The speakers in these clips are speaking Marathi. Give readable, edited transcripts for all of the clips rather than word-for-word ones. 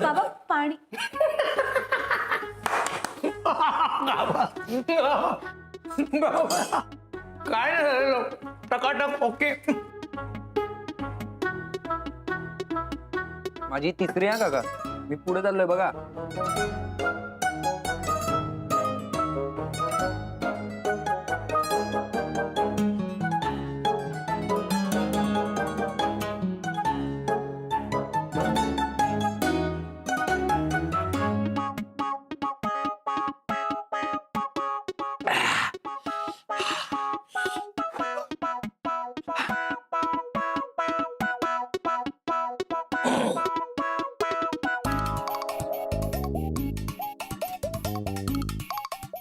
बाबा पाणी. काय नाही झालेलं, टकाटक ओके. माझी तिसरी आहे काका, मी पुढे चाललोय बघा.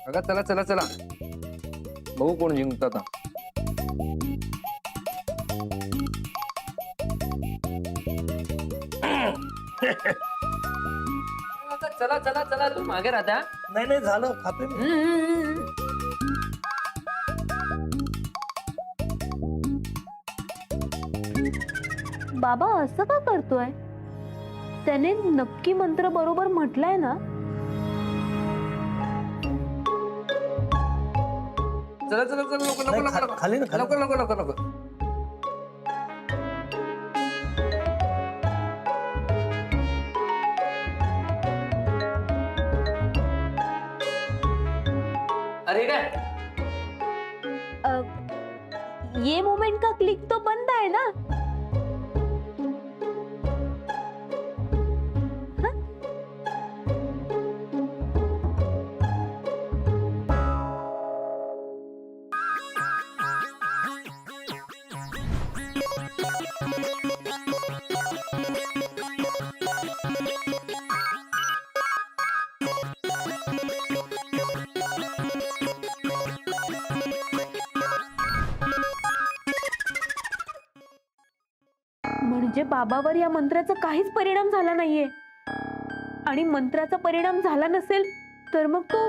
काका चला चला चला, बघू कोण जिंकत आता. चला चला चला, तू मागे राहता. नाही नाही झालं, खाते मी. बाबा असं का करतोय? त्याने नक्की मंत्र बरोबर म्हटलाय ना? चला चला चला, नको नको नाही, नको खाली ना, खाली. नको नको नको नको. अरे काय ये मोमेंट का क्लिक तो बंद आहे ना? म्हणजे बाबावर या मंत्राचा काहीच परिणाम झाला नाहीये. आणि मंत्राचा परिणाम झाला नसेल तर मग तो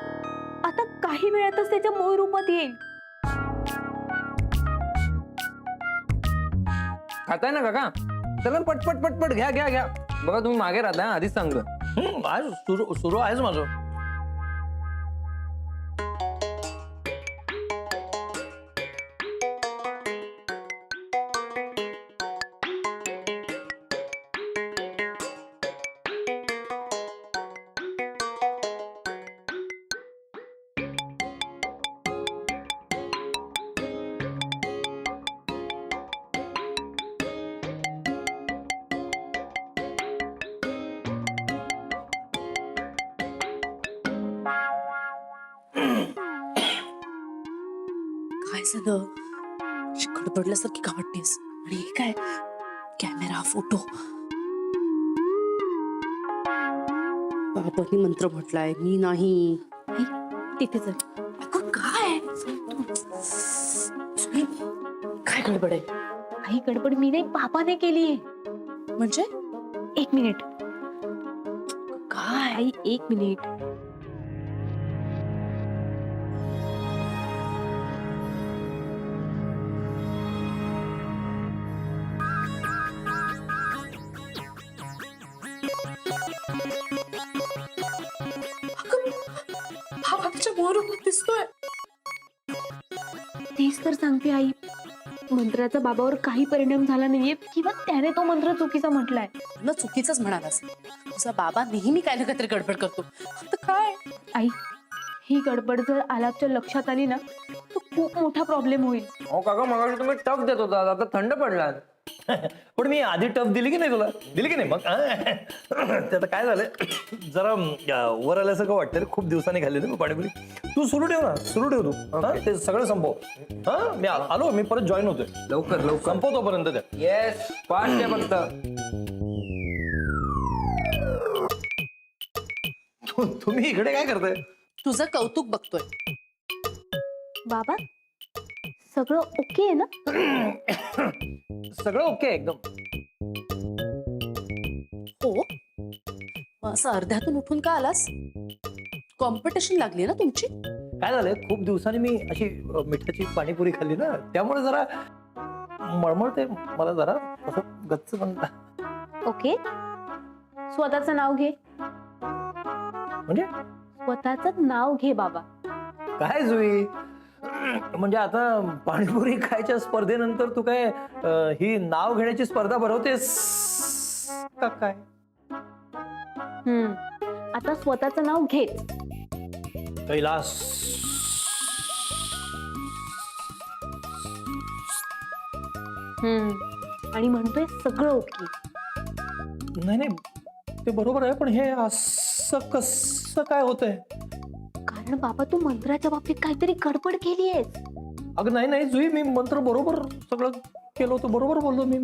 आता काही वेळातच त्याच्या मूळ रूपात येईल. खाताय ना काका, चला पटपट पटपट घ्या घ्या घ्या. बघा तुम्ही मागे राहता, आधीच सांगलं. आज सुरू आहेच माझं. काय झालं? खडबडल्यासारखी का वाटतेस? आणि हे काय? Camera, photo. बाबांनी मंत्र म्हटलाय, मी नाही. तिथे चल. अगं काय? काय गडबड आहे? काही गडबड मी नाही, बाबाने केली. म्हणजे 1 मिनिट. काय? आई 1 मिनिट. बाबा त्याच्या मोहरात दिसतोय. तेच तर सांगते आई, मंत्राचा बाबावर काही परिणाम झाला नाहीये किंवा त्याने तो मंत्र चुकीचा म्हटलाय. न चुकीचंच म्हणालास. तुझा बाबा नेहमी काय ना काहीतरी गडबड करतो. आता काय? आई, ही गडबड जर आलापच्या लक्षात आली ना तर खूप मोठा प्रॉब्लेम होईल. अहो काका, मगाशी तुम्ही टफ देत होता, आता थंड पडला. पण मी आधी टफ दिली की नाही तुला? दिली की नाही मग? ते आता काय झालं, जरा वर आल्यासारखं वाटतं रे. खूप दिवसांनी खाल्ली ना मी पाणीपुरी. तू सुरू ठेव ना, सुरू ठेव तू. हा, ते सगळं संपव. हा, मी आलो, मी परत जॉईन होतोय. लवकर लवकर संपवतोपर्यंत त्या. येस, फास्ट आहे फक्त. तुम्ही इकडे काय करताय? तुझं कौतुक बघतोय. बाबा, सगळं ओके आहे ना? सगळं ओके एकदम. हो, मग असं अर्ध्यातून उठून का आलास? कॉम्पिटिशन लागली ना तुमची? काय झालंय, खूप दिवसांनी मी अशी मिठाची पाणीपुरी खाल्ली ना, त्यामुळे जरा मळमळते मला, जरा असं गच्च बनला. ओके, स्वतःचं नाव घे. म्हणजे स्वतःचं नाव घे बाबा. काय जुई, म्हणजे आता पाणीपुरी खायच्या स्पर्धेनंतर तू काय ही नाव घेण्याची स्पर्धा भरवतेस का काय? आता स्वतःचं नाव घे. कैलास. आणि म्हणतोय सगळं ओके. नाही नाही, ते बरोबर आहे, पण हे असं कसं काय होतंय? कारण बाबा तू मंत्राच्या बाबतीत काहीतरी गडबड केलीयस. अगं नाही नाही जुई, मी मंत्र बरोबर सगळं केलं होतं, बरोबर बोललो मी.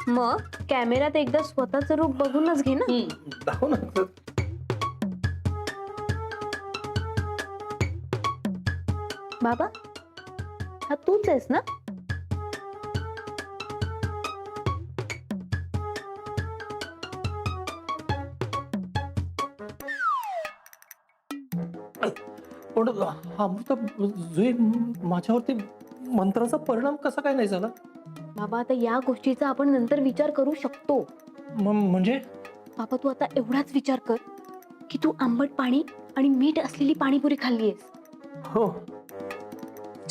मग कॅमेऱ्यात एकदा स्वतःचं रूप बघूनच घे ना. दाखव ना. बाबा हा तूच आहेस ना? पण अमृता जुई, माझ्यावरती मंत्राचा परिणाम कसा काय नाही झाला? बाबा आता या गोष्टीचा आपण नंतर विचार करू शकतो. म्हणजे बाबा तू आता एवढाच विचार कर की तू आंबट पाणी आणि मीठ असलेली पाणीपुरी खाल्लीयस. हो,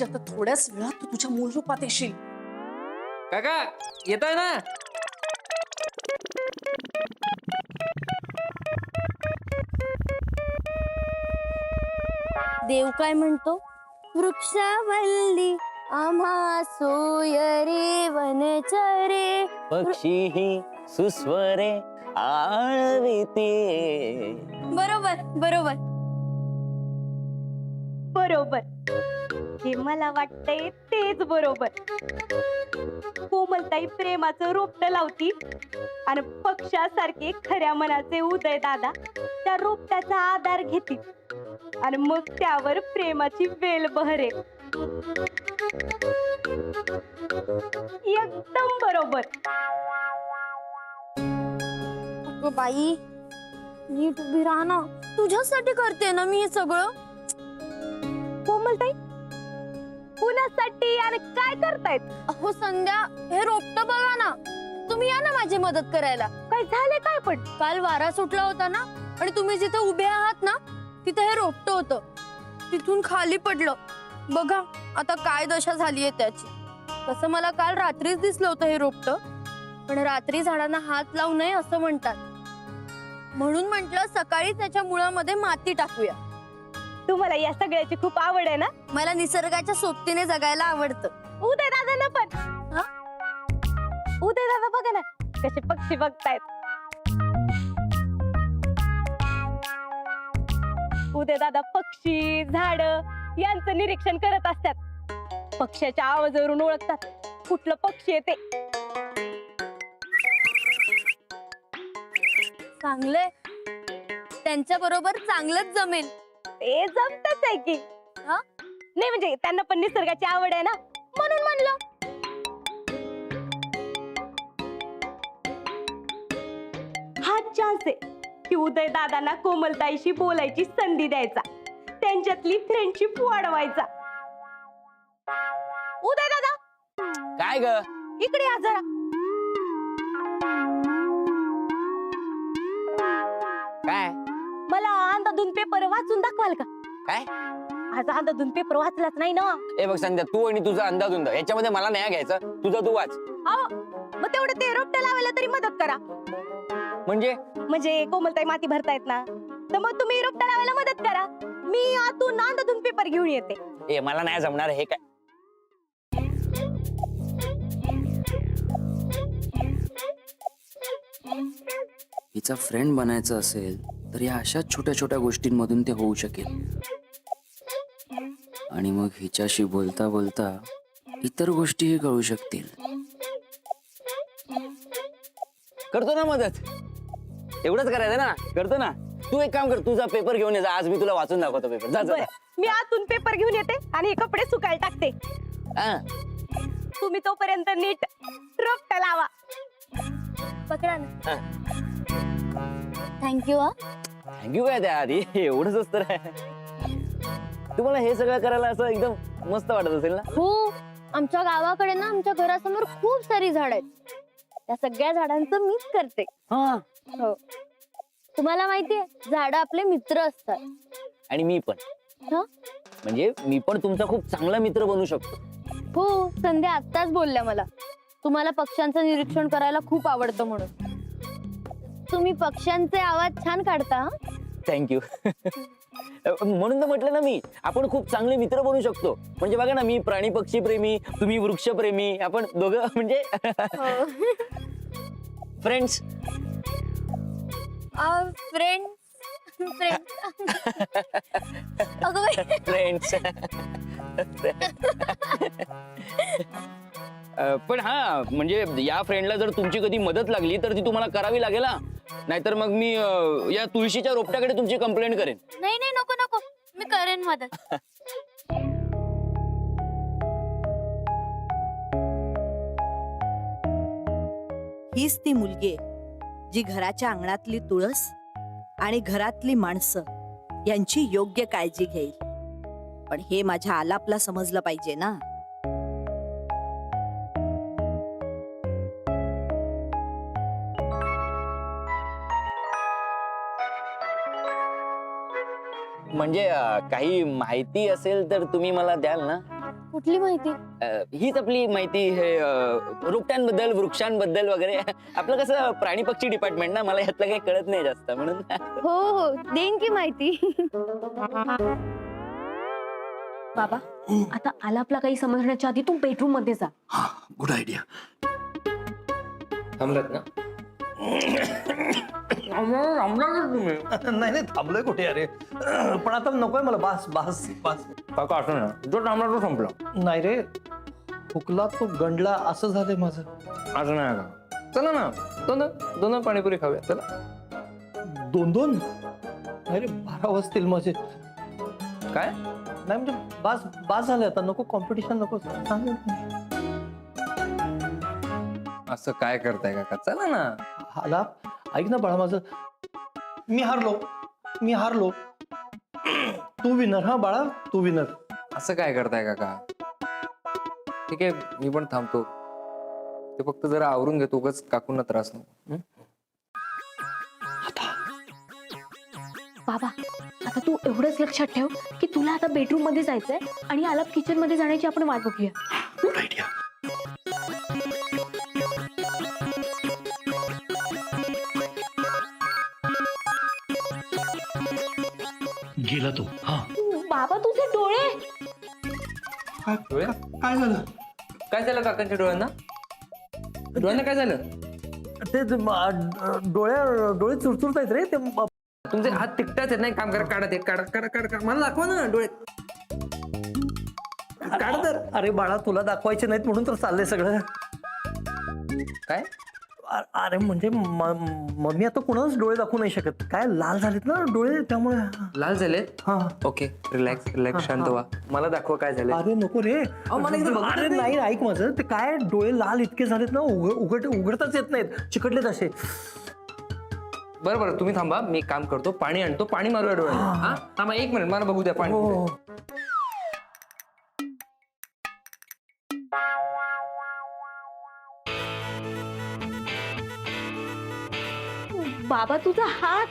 आता थोड्याच वेळात तू तुझ्या मूळ रूपात येशील. काका येतोय ना? देव काय म्हणतो? वृक्षावल्ली आम्हा सोयरे वनचरे. पक्षी सुस्वरे आळविते. बरोबर बरोबर बरोबर. हे मला वाटतंय तेच बरोबर. कोमलताई प्रेमाचं रोपट लावती आणि पक्षासारखे खऱ्या मनाचे उदय दादा त्या रोपट्याचा आधार घेतील आणि मग त्यावर प्रेमाची वेल बहरे. एकदम बरोबर. अगं बाई नीट उभी राहा ना, तुझ्यासाठी करते ना मी हे सगळं. कोमलताई कुणासाठी आणि काय करतायत? अहो संध्या, हे रोपट बघा ना. तुम्ही या ना माझी मदत करायला. काय झाले काय? पण काल वारा सुटला होता ना, आणि तुम्ही जिथे उभे आहात ना तिथे हे रोपट होतं. तिथून खाली पडलं. बघा आता काय दशा झालीये त्याची. तसं मला काल रात्रीच दिसलं होतं हे रोपट, पण रात्री झाडांना हात लावू नये असं म्हणतात. म्हणून म्हंटल सकाळी त्याच्या मुळामध्ये माती टाकूया. तुम्हाला या सगळ्याची खूप आवड आहे ना? मला निसर्गाच्या सोबतीने जगायला आवडतं. उदय दादा पण. हा? उदय दादा बघा ना कसे पक्षी बघतायत. उदय दादा पक्षी झाड यांचं निरीक्षण करत असतात. पक्ष्याच्या आवाजावरून ओळखतात कुठलं पक्षी आहे ते. चांगले, त्यांच्या बरोबर चांगलंच जमेल. ते जमतच आहे की. हा? नाही म्हणजे त्यांना पण निसर्गाची आवड आहे ना, म्हणून म्हणलं. हा चान्स आहे की उदय दादांना कोमलताईशी बोलायची संधी द्यायचा, त्यांच्यातली फ्रेंडशिप वाढवायचा. उदय दादा काय ग? इकडे या जरा. काय मला अंधाधुंद पेपर वाचून दाखवाल का? काय? आज अंधाधुंद पेपर वाचलाच नाही ना. ए बघ संध्या, तू आणि तुझा अंदाधुंद याच्यामध्ये मला नाही घ्यायचं. तुझा तू वाच. मग तेवढं ते रोपटं लावायला तरी मदत करा. म्हणजे कोमलताई माती भरतायत ना, तर मग तुम्ही रोपटा लावायला मदत करा. मी आतून अंधाधुंद पेपर घेऊन येते. ए मला नाही जमणार हे. काय हिचा फ्रेंड बनायचं असेल तर या अशा छोट्या छोट्या गोष्टींमधून ते होऊ शकेल. आणि मग हिच्याशी बोलता बोलता इतर गोष्टीही कळू शकतील. करतो ना मदत. एवढंच करायचं ना, करतो ना. तू एक काम कर, तुझा पेपर घेऊन ये जा. आज मी तुला वाचून दाखवतो पेपर. जा जा. मी आतून पेपर घेऊन येते आणि हे कपडे सुकायला टाकते. हा. तुम्ही तोपर्यंत नीट रोपटा लावा. पकडा ना. थँक्यू. थँक्यू काय त्या आधी एवढंच असतं रे. तुम्हाला हे सगळं करायला असं एकदम मस्त वाटत असेल ना? हो, आमच्या गावाकडे ना आमच्या घरासमोर खूप सारी झाड आहेत. त्या सगळ्या झाडांचं मीच करते. हा हो. तुम्हाला माहितीये झाडं आपले मित्र असतात. आणि मी पण हं? म्हणजे मी पण तुमचा खूप चांगला मित्र बनू शकतो. हो, संध्या आत्ताच बोलल्या मला तुम्हाला पक्ष्यांचं निरीक्षण करायला खूप आवडतं म्हणून. तुम्ही पक्ष्यांचे आवाज छान काढता. हं? थँक्यू. म्हणून तर म्हटलं ना मी, आपण खूप चांगले मित्र बनू शकतो. म्हणजे बघा ना, मी प्राणी पक्षी प्रेमी, तुम्ही वृक्ष प्रेमी, आपण दोघं म्हणजे फ्रेंड्स. फ्रेंड फ्रेंड अगं बाई. फ्रेंड्स. पण हा म्हणजे या फ्रेंडला जर तुमची कधी मदत लागली तर ती तुम्हाला करावी लागेल हा. नाहीतर मग मी या तुळशीच्या रोपट्याकडे तुमची कंप्लेंट करेन. नाही नाही, नको नको, मी करेन मदत. हीच ती मुलगी आहे जी घराच्या अंगणातली तुळस आणि घरातली माणसं यांची योग्य काळजी घेईल. पण हे माझ्या आलापला समजलं पाहिजे ना. म्हणजे काही माहिती असेल तर तुम्ही मला द्याल ना. कुठली माहिती? हीच आपली माहिती हे रोपट्यांबद्दल, वृक्षांबद्दल वगैरे. आपलं कसं प्राणी पक्षी डिपार्टमेंट ना, मला यातलं काही कळत नाही जास्त म्हणून. हो हो, देईन की माहिती. बाबा आता आलापला काही समजण्याच्या आधी तू बेडरूम मध्ये जा. Good idea. थांबलात ना? तुम्ही नाही नाही, थांबलोय कुठे अरे. पण आता नकोय मला. बास बास बास. काका असं ना, जो थांबला तो संपला. नाही रे, हुकला तो गंडला असं झालंय माझं. असं नाही का? चला ना, दोन पाणीपुरी खाऊया. चला. 2-2 अरे 12 वाजतील माझे. काय? नाही म्हणजे बास बास झाले आता. नको कॉम्पिटिशन, नको. असं काय करताय काका? चला ना. हाला ऐक ना बाळा माझं. मी हारलो. तू विनर. हा बाळा, तू विनर. असं काय करताय काका? ठीक आहे, मी पण थांबतो. ते फक्त जरा आवरून घेतो, उगाच काकूंना त्रास नको. बाबा आता तू एवढंच लक्षात ठेव की तुला आता बेडरूम मध्ये जायचंय आणि आलाप किचन मध्ये जाण्याची आपण वाट बघूया. Good idea. गेला तो. हा बाबा तुझे डोळे. डोळे? काय झालं? काय झालं काकांच्या डोळ्यांना? डोळ्यांना काय झालं? ते डोळे चुरचुरत आहेत रे. ते तुमचे हात तिकटाच आहेत. नाही, काम करा, काढा ते. काढा. मला दाखवा ना डोळे. काढ तर. अरे बाळा, तुला दाखवायचे नाहीत म्हणून तर चाललंय सगळं. काय? अरे म्हणजे मम्मी आता कुणाच डोळे दाखवू नाही शकत. काय लाल झालेत ना डोळे, त्यामुळे. लाल झालेत? हा. ओके, रिलॅक्स, शांत व्हा. मला दाखवा काय झालं. अरे नको रे. मला एकदा बघू अरे दे. नाही, ऐक माझं. ते काय डोळे लाल इतके झालेत ना, उघडताच येत नाहीत. चिकटलेत असे. बरं तुम्ही थांबा, मी काम करतो. पाणी आणतो, पाणी मारूया डोळ्याला. हा थांबा 1 मिनिट, मला बघू द्या पाणी. हो. बाबा तुझा हात.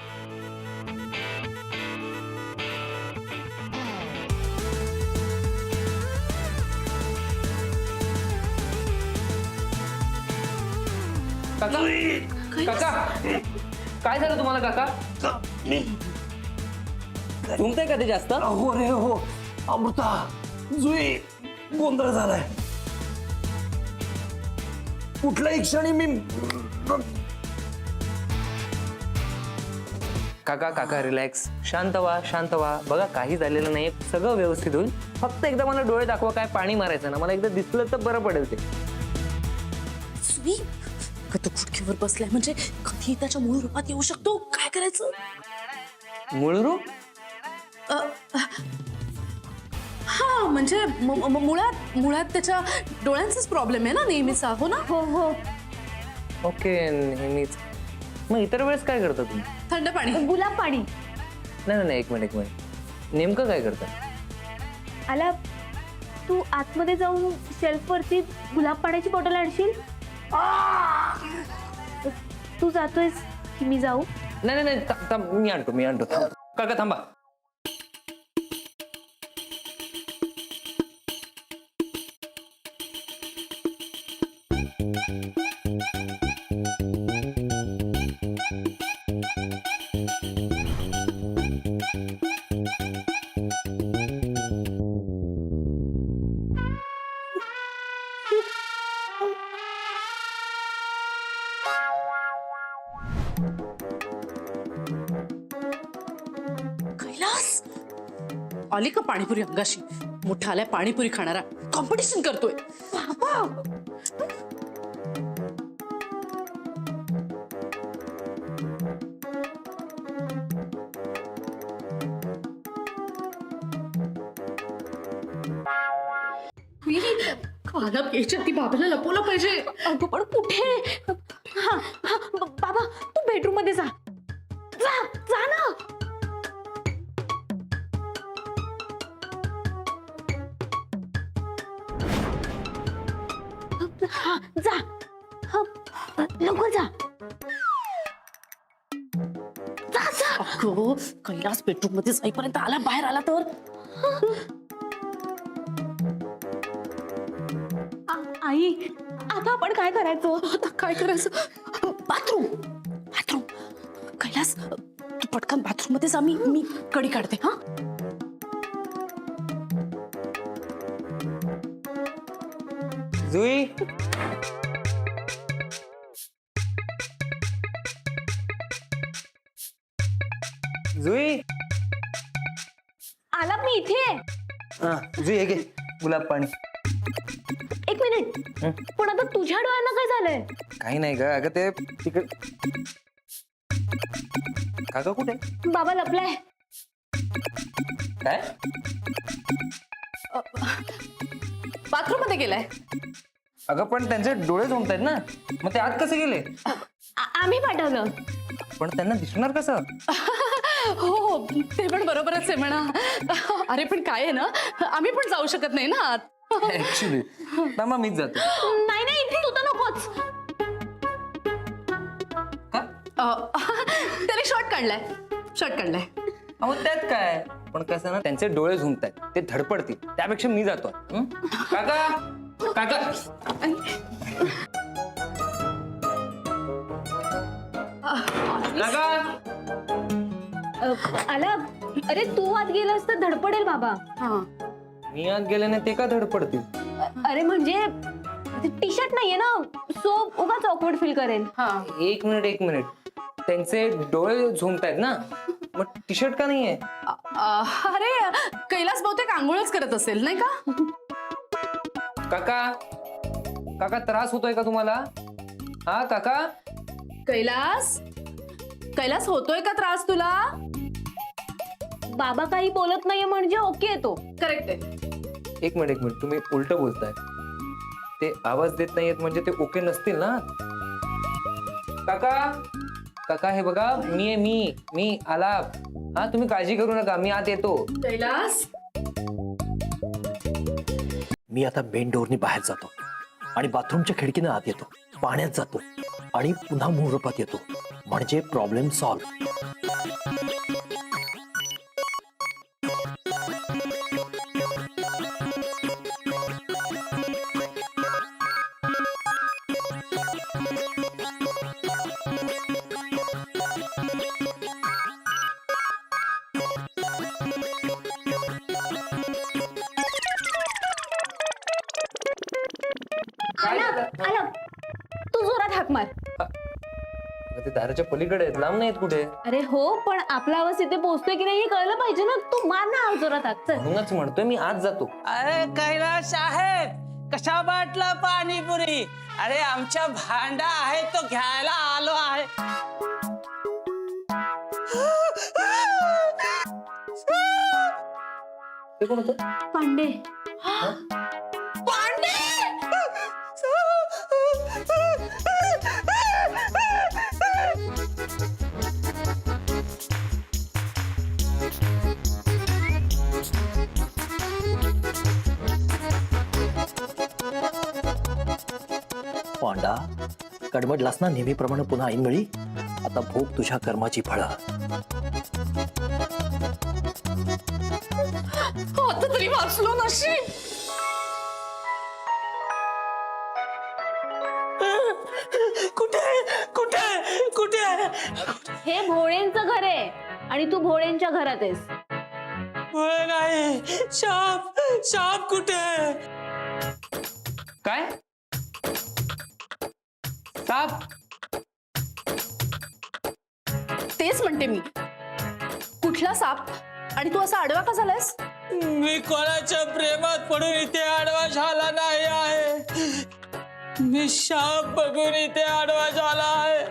काका काय झालं तुम्हाला काका? तुमचंय का ते जास्त? हो रे हो. अमृता, जुई, गोंधळ झालाय. कुठल्याही क्षणी मी. काका रिलॅक्स, शांत व्हा. बघा काही झालेलं नाही, सगळं व्यवस्थित होईल. फक्त एकदा मला डोळे दाखवा, काय पाणी मारायचं ना. मला एकदा दिसलं तर बरं पडेल ते. सुनी तो खुर्चीवर बसलाय म्हणजे कधी त्याच्या मूळ रूपात येऊ शकतो. काय करायचं? मूळ रूप? हा म्हणजे मुळात त्याच्या डोळ्यांचाच प्रॉब्लेम आहे ना नेहमीचा. हो ना? हो. ओके, नेहमीच. मग इतर वेळेस काय करता तुम्ही? थंड पाणी. गुलाब पाणी. नाही, एक मिनिट. नेमकं काय करता? आलाप तू आतमध्ये जाऊन शेल्फ वरती गुलाब पाण्याची बॉटल आणशील. तू जातोयस की मी जाऊ? नाही नाही नाही, थांब, मी आणतो थांब. काका थांबा. कैलास आली का पाणीपुरी अंगाशी? मोठा आलाय पाणीपुरी खाणारा, कॉम्पिटिशन करतोय. खाना प्यायच्या ती बाबाला लपवलं पाहिजे. अगं पण कुठे? हा हा बाबा तू बेडरूम मध्ये जा जा जा ना. हा जा. हा, लवकर जा. जा जा. अगं कैलास बेडरूम मध्ये जाईपर्यंत आला, बाहेर आला तर आई आता आपण काय करायचं? आता काय करायचं? Bathroom bathroom. कैलास तू पटकन बाथरूम मध्ये जा, मी कडी काढते. हा जुई, जुई, आला मी इथे आहे. जुई हे घे गुलाब पाणी. एक मिनिट पण आता तुझ्या डोळ्यांना काय झालंय? काही नाही ग, अगं ते तिकडे. काका कुठे? बाबा लपलाय. काय? बाथरूम मध्ये गेलाय. अगं पण त्यांचे डोळे झोंबतायत ना, मग ते आत कसे गेले? आम्ही पाठवलं. पण त्यांना दिसणार कसं? हो ते पण बरोबरच आहे म्हणा. अरे पण काय आहे ना, आम्ही पण जाऊ शकत नाही ना आत. ऍक्च्युली थांबा, मीच जातो. नाही नाही तू तर नकोच. त्याने शॉर्ट काढलाय. अहो त्यात काय, पण कसं ना त्यांचे डोळे झुंबतायत, ते धडपडतील, त्यापेक्षा मी जातो. हं? काका काका काका आला. अरे तू आत गेलास तर धडपडेल बाबा. मी आत गेले नाही ते का धडपडतील? अरे म्हणजे टी शर्ट नाहीये ना, सो उगाच ऑकवर्ड फील करेल. एक मिनिट, त्यांचे डोळे झुंबतायत ना, मग टी शर्ट का नाहीये? अरे कैलास बहुतेक आंघोळच करत असेल नाही का? काका त्रास होतोय का तुम्हाला? हा काका. कैलास होतोय का त्रास तुला? बाबा काही बोलत नाहीये म्हणजे ओके येतो. करेक्ट आहे. एक मिनिट तुम्ही उलट बोलताय. ते आवाज देत नाहीयेत म्हणजे ते ओके नसतील ना. काका हे बघा, मी आलाप. हा तुम्ही काळजी करू नका, मी आत येतो. कैलास मी आता मेन डोअरनी बाहेर जातो आणि बाथरूमच्या खिडकीने आत येतो, पाण्यात जातो आणि पुन्हा मुहूर्तात येतो, म्हणजे प्रॉब्लेम सॉल्व्ह. आला तू जोरात हाक मार. ते दाराच्या पलीकडे आहेत, लांब नाहीत कुठे. अरे हो पण आपला आवाज इथे पोहोचतोय की नाही हे कळलं पाहिजे ना. तू मार ना जोरात हाक. चल. म्हणूनच म्हणतोय मी आत जातो. अरे कैलास साहेब, कशा वाटला पाणीपुरी? अरे आमच्या भांडा आहे तो घ्यायला आलो आहे. ते कोण होतं? पांडे. पांडा कडमडलास ना नेहमीप्रमाणे पुन्हा ऐनवेळी. आता भोग तुझ्या कर्माची फळं. आता तरी वाचलो नशीब. कुठे कुठे कुठे हे भोळेंचं घर आहे आणि तू भोळेंच्या घरात आहेस. होय नाही. शाप शाप कुठे? काय साप? तेच म्हणते मी, कुठला साप? आणि तू असा आडवा का झालायस? मी कोणाच्या प्रेमात पडून इथे आडवा झाला नाही आहे. मी शाप बघून इथे आडवा झाला आहे.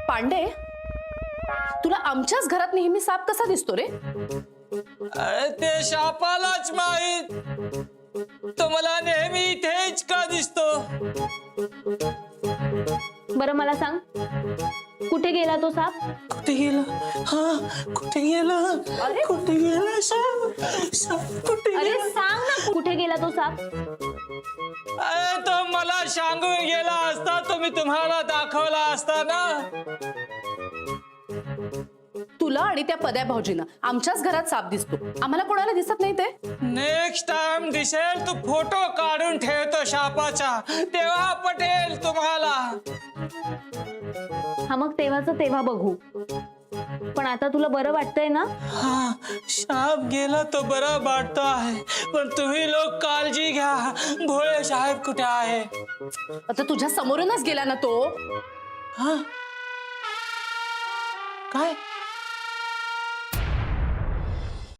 पांडे, तुला आमच्याच घरात नेहमी साप कसा दिसतो रे? अरे ते शापालाच माहित. तो मला नेहमी इथेच का दिसतो? बरं मला सांग, कुठे गेला तो साप? कुठे गेला? हा कुठे गेला? कुठे गेला शाप? शाप कुठे अरे गेला? सांग ना, कुठे गेला तो साप? अरे तो मला सांगून गेला असता तो मी तुम्हाला दाखवला असता ना. तुला आणि त्या पद्या भाऊजींना आमच्याच घरात साप दिसतो, आम्हाला कोणाला दिसत नाही ते? नेक्स्ट टाइम दिसेल तू फोटो काढून ठेवतो शापाचा, तेव्हा पटेल तुम्हाला. हा मग तेव्हाच तेव्हा बघू. पण आता तुला बरं वाटतंय ना? हा शाप गेला तो बरा वाटतो आहे, पण तुम्ही लोक काळजी घ्या. भोळे साहेब कुठे आहे? आता तुझ्या समोरूनच गेला ना तो. हा काय?